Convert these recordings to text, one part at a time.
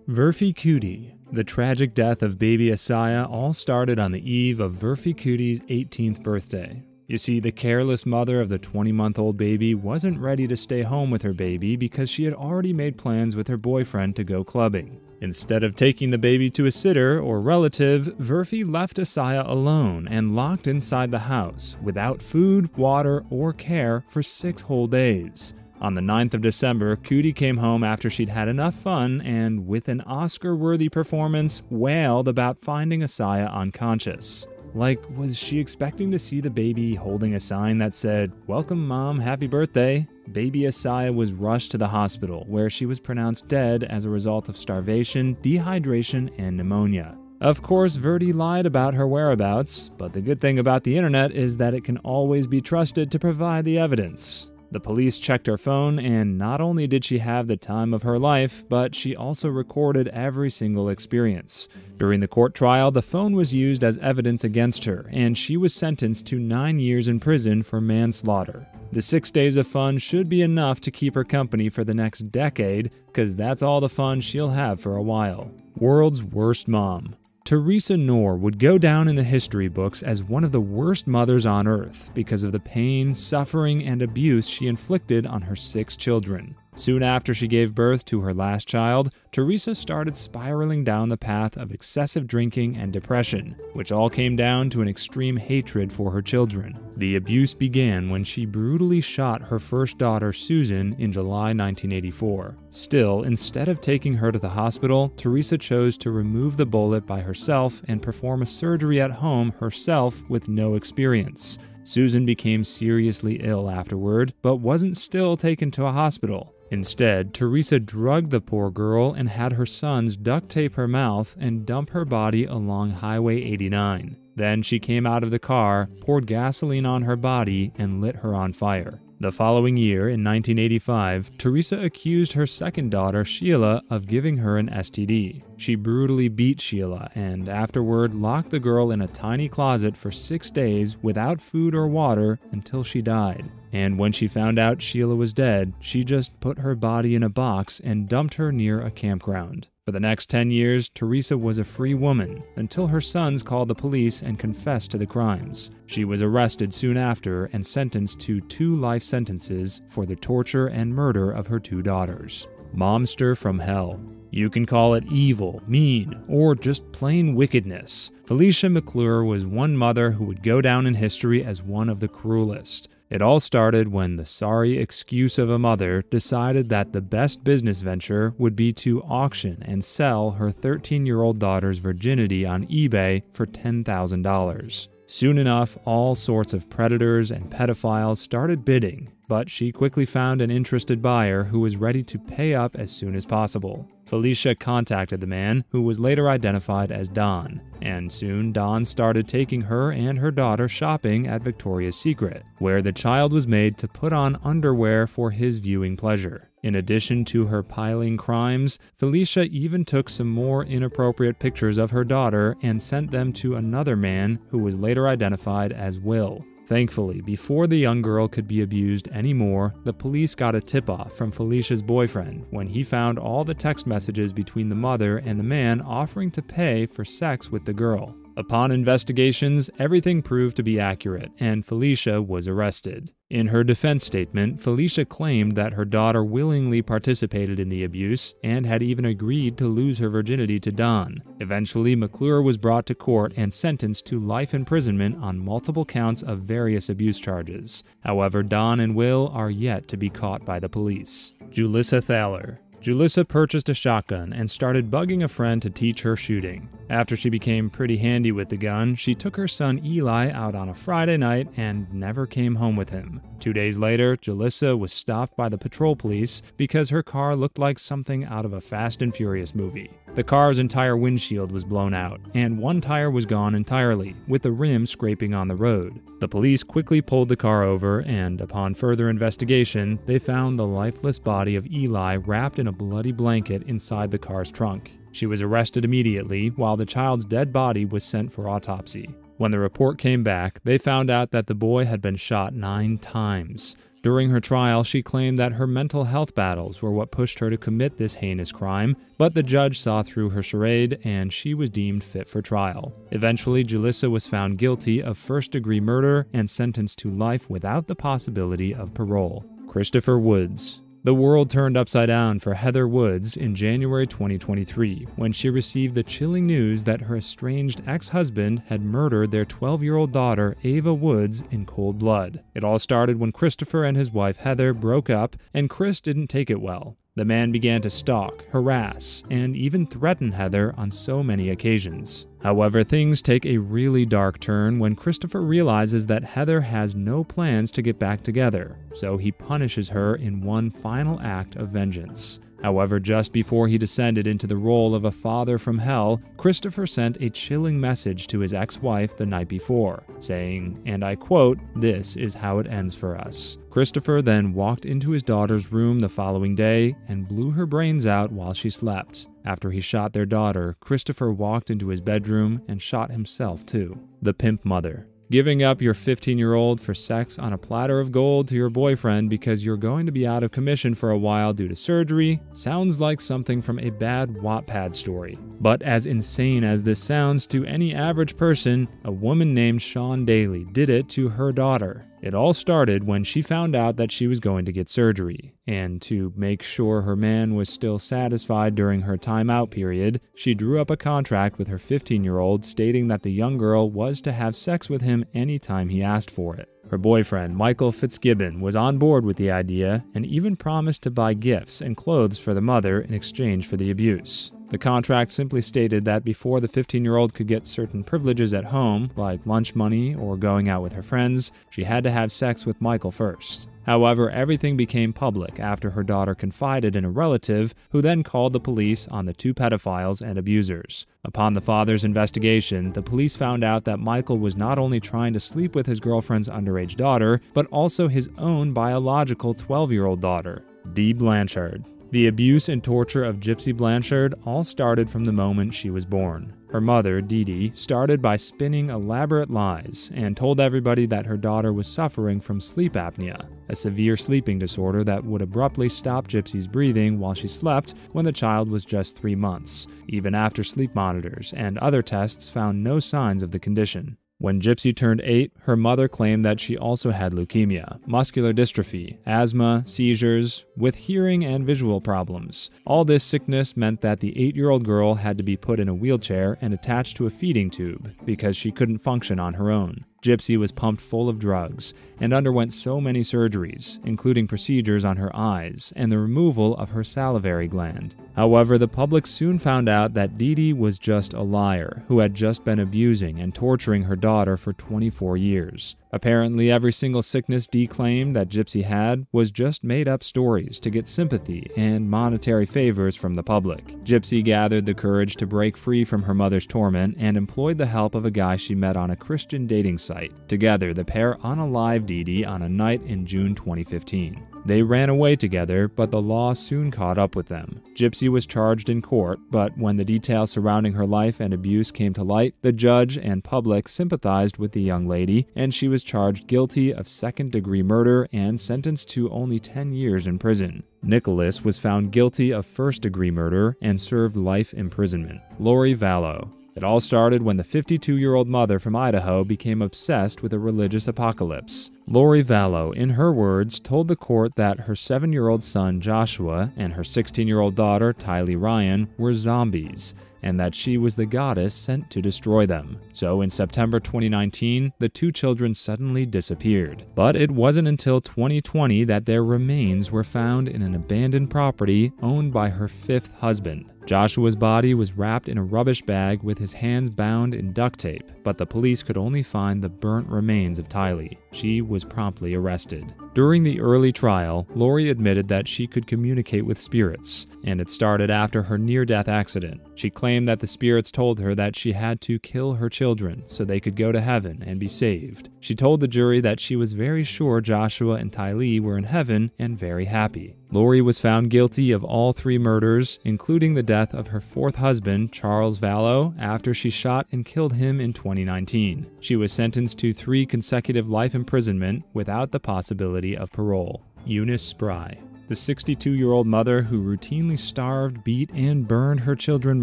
Verfi Kuti. The tragic death of baby Asaya all started on the eve of Verfi Kuti's 18th birthday. You see, the careless mother of the 20-month-old baby wasn't ready to stay home with her baby because she had already made plans with her boyfriend to go clubbing. Instead of taking the baby to a sitter or relative, Verfi left Asaya alone and locked inside the house without food, water, or care for 6 whole days. On the 9th of December, Kuti came home after she'd had enough fun and, with an Oscar-worthy performance, wailed about finding Asaya unconscious. Like, was she expecting to see the baby holding a sign that said, "Welcome Mom, happy birthday"? Baby Asaya was rushed to the hospital, where she was pronounced dead as a result of starvation, dehydration, and pneumonia. Of course, Verdi lied about her whereabouts, but the good thing about the internet is that it can always be trusted to provide the evidence. The police checked her phone, and not only did she have the time of her life, but she also recorded every single experience. During the court trial, the phone was used as evidence against her, and she was sentenced to 9 years in prison for manslaughter. The 6 days of fun should be enough to keep her company for the next decade, because that's all the fun she'll have for a while. World's worst mom. Teresa Knorr would go down in the history books as one of the worst mothers on earth because of the pain, suffering, and abuse she inflicted on her 6 children. Soon after she gave birth to her last child, Teresa started spiraling down the path of excessive drinking and depression, which all came down to an extreme hatred for her children. The abuse began when she brutally shot her first daughter, Susan, in July 1984. Still, instead of taking her to the hospital, Teresa chose to remove the bullet by herself and perform a surgery at home herself with no experience. Susan became seriously ill afterward, but wasn't still taken to a hospital. Instead, Teresa drugged the poor girl and had her sons duct tape her mouth and dump her body along Highway 89. Then she came out of the car, poured gasoline on her body, and lit her on fire. The following year, in 1985, Teresa accused her second daughter, Sheila, of giving her an STD. She brutally beat Sheila and afterward locked the girl in a tiny closet for 6 days without food or water until she died. And when she found out Sheila was dead, she just put her body in a box and dumped her near a campground. For the next 10 years, Teresa was a free woman until her sons called the police and confessed to the crimes. She was arrested soon after and sentenced to 2 life sentences for the torture and murder of her 2 daughters. Momster from hell. You can call it evil, mean, or just plain wickedness. Felicia McClure was one mother who would go down in history as one of the cruelest. It all started when the sorry excuse of a mother decided that the best business venture would be to auction and sell her 13-year-old daughter's virginity on eBay for $10,000. Soon enough, all sorts of predators and pedophiles started bidding, but she quickly found an interested buyer who was ready to pay up as soon as possible. Felicia contacted the man, who was later identified as Don, and soon Don started taking her and her daughter shopping at Victoria's Secret, where the child was made to put on underwear for his viewing pleasure. In addition to her piling crimes, Felicia even took some more inappropriate pictures of her daughter and sent them to another man who was later identified as Will. Thankfully, before the young girl could be abused anymore, the police got a tip-off from Felicia's boyfriend when he found all the text messages between the mother and the man offering to pay for sex with the girl. Upon investigations, everything proved to be accurate, and Felicia was arrested. In her defense statement, Felicia claimed that her daughter willingly participated in the abuse and had even agreed to lose her virginity to Don. Eventually, McClure was brought to court and sentenced to life imprisonment on multiple counts of various abuse charges. However, Don and Will are yet to be caught by the police. Julissa Thaler. Julissa purchased a shotgun and started bugging a friend to teach her shooting. After she became pretty handy with the gun, she took her son Eli out on a Friday night and never came home with him. 2 days later, Julissa was stopped by the patrol police because her car looked like something out of a Fast and Furious movie. The car's entire windshield was blown out, and one tire was gone entirely, with the rim scraping on the road. The police quickly pulled the car over, and upon further investigation, they found the lifeless body of Eli wrapped in a bloody blanket inside the car's trunk. She was arrested immediately, while the child's dead body was sent for autopsy. When the report came back, they found out that the boy had been shot 9 times. During her trial, she claimed that her mental health battles were what pushed her to commit this heinous crime, but the judge saw through her charade and she was deemed fit for trial. Eventually, Julissa was found guilty of first-degree murder and sentenced to life without the possibility of parole. Christopher Woods. The world turned upside down for Heather Woods in January 2023 when she received the chilling news that her estranged ex-husband had murdered their 12-year-old daughter, Ava Woods, in cold blood. It all started when Christopher and his wife Heather broke up, and Chris didn't take it well. The man began to stalk, harass, and even threaten Heather on so many occasions. However, things take a really dark turn when Christopher realizes that Heather has no plans to get back together, so he punishes her in one final act of vengeance. However, just before he descended into the role of a father from hell, Christopher sent a chilling message to his ex-wife the night before, saying, and I quote, "This is how it ends for us." Christopher then walked into his daughter's room the following day and blew her brains out while she slept. After he shot their daughter, Christopher walked into his bedroom and shot himself too. The Pimp Mother. Giving up your 15-year-old for sex on a platter of gold to your boyfriend because you're going to be out of commission for a while due to surgery sounds like something from a bad Wattpad story. But as insane as this sounds to any average person, a woman named Shawn Daly did it to her daughter. It all started when she found out that she was going to get surgery, and to make sure her man was still satisfied during her timeout period, she drew up a contract with her 15-year-old stating that the young girl was to have sex with him anytime he asked for it. Her boyfriend, Michael Fitzgibbon, was on board with the idea and even promised to buy gifts and clothes for the mother in exchange for the abuse. The contract simply stated that before the 15-year-old could get certain privileges at home, like lunch money or going out with her friends, she had to have sex with Michael first. However, everything became public after her daughter confided in a relative who then called the police on the two pedophiles and abusers. Upon the father's investigation, the police found out that Michael was not only trying to sleep with his girlfriend's underage daughter, but also his own biological 12-year-old daughter, Dee Blanchard. The abuse and torture of Gypsy Blanchard all started from the moment she was born. Her mother, Dee Dee, started by spinning elaborate lies and told everybody that her daughter was suffering from sleep apnea, a severe sleeping disorder that would abruptly stop Gypsy's breathing while she slept when the child was just 3 months, even after sleep monitors and other tests found no signs of the condition. When Gypsy turned 8, her mother claimed that she also had leukemia, muscular dystrophy, asthma, seizures, with hearing and visual problems. All this sickness meant that the 8-year-old girl had to be put in a wheelchair and attached to a feeding tube because she couldn't function on her own. Gypsy was pumped full of drugs and underwent so many surgeries, including procedures on her eyes and the removal of her salivary gland. However, the public soon found out that Dee Dee was just a liar who had just been abusing and torturing her daughter for 24 years. Apparently, every single sickness Dee claimed that Gypsy had was just made-up stories to get sympathy and monetary favors from the public. Gypsy gathered the courage to break free from her mother's torment and employed the help of a guy she met on a Christian dating site. Together, the pair unalived Dee Dee on a night in June 2015. They ran away together, but the law soon caught up with them. Gypsy was charged in court, but when the details surrounding her life and abuse came to light, the judge and public sympathized with the young lady, and she was charged guilty of second-degree murder and sentenced to only 10 years in prison. Nicholas was found guilty of first-degree murder and served life imprisonment. Lori Vallow. It all started when the 52-year-old mother from Idaho became obsessed with a religious apocalypse. Lori Vallow, in her words, told the court that her 7-year-old son Joshua and her 16-year-old daughter Tylee Ryan were zombies, and that she was the goddess sent to destroy them. So in September 2019, the two children suddenly disappeared. But it wasn't until 2020 that their remains were found in an abandoned property owned by her 5th husband. Joshua's body was wrapped in a rubbish bag with his hands bound in duct tape, but the police could only find the burnt remains of Tylee. She was promptly arrested. During the early trial, Lori admitted that she could communicate with spirits, and it started after her near-death accident. She claimed that the spirits told her that she had to kill her children so they could go to heaven and be saved. She told the jury that she was very sure Joshua and Tylee were in heaven and very happy. Lori was found guilty of all 3 murders, including the death of her 4th husband, Charles Vallow, after she shot and killed him in 2019. She was sentenced to 3 consecutive life imprisonment without the possibility possibility of parole. Eunice Spry. The 62-year-old mother who routinely starved, beat, and burned her children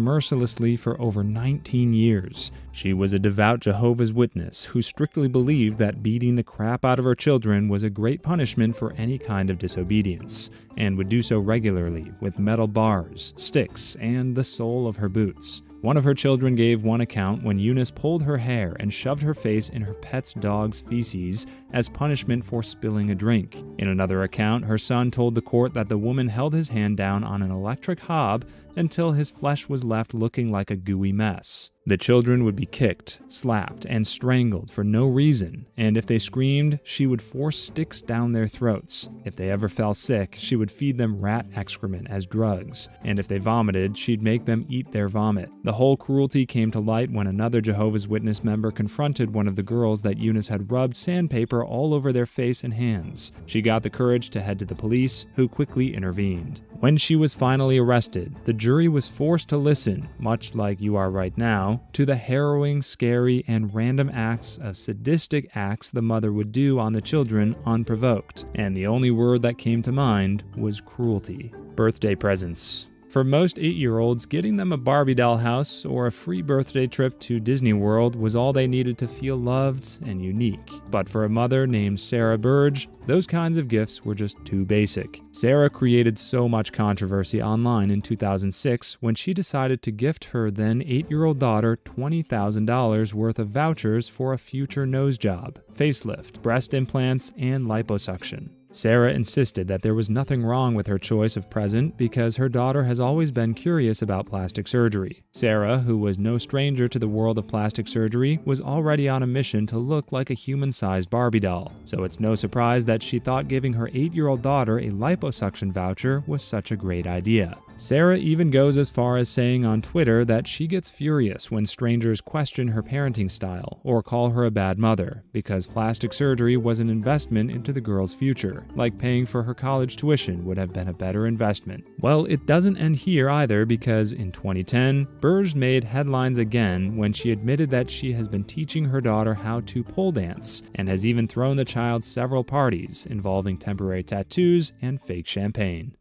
mercilessly for over 19 years. She was a devout Jehovah's Witness who strictly believed that beating the crap out of her children was a great punishment for any kind of disobedience, and would do so regularly with metal bars, sticks, and the sole of her boots. One of her children gave one account when Eunice pulled her hair and shoved her face in her pet's dog's feces as punishment for spilling a drink. In another account, her son told the court that the woman held his hand down on an electric hob until his flesh was left looking like a gooey mess. The children would be kicked, slapped, and strangled for no reason, and if they screamed, she would force sticks down their throats. If they ever fell sick, she would feed them rat excrement as drugs, and if they vomited, she'd make them eat their vomit. The whole cruelty came to light when another Jehovah's Witness member confronted one of the girls that Eunice had rubbed sandpaper all over their face and hands. She got the courage to head to the police, who quickly intervened. When she was finally arrested, the jury was forced to listen, much like you are right now, to the harrowing, scary, and random sadistic acts the mother would do on the children unprovoked, and the only word that came to mind was cruelty. Birthday presents. For most 8-year-olds, getting them a Barbie doll house or a free birthday trip to Disney World was all they needed to feel loved and unique. But for a mother named Sarah Burge, those kinds of gifts were just too basic. Sarah created so much controversy online in 2006 when she decided to gift her then 8-year-old daughter $20,000 worth of vouchers for a future nose job, facelift, breast implants, and liposuction. Sarah insisted that there was nothing wrong with her choice of present because her daughter has always been curious about plastic surgery. Sarah, who was no stranger to the world of plastic surgery, was already on a mission to look like a human-sized Barbie doll, so it's no surprise that she thought giving her 8-year-old daughter a liposuction voucher was such a great idea. Sarah even goes as far as saying on Twitter that she gets furious when strangers question her parenting style or call her a bad mother, because plastic surgery was an investment into the girl's future, like paying for her college tuition would have been a better investment. Well, it doesn't end here either, because in 2010, Burge made headlines again when she admitted that she has been teaching her daughter how to pole dance, and has even thrown the child several parties involving temporary tattoos and fake champagne.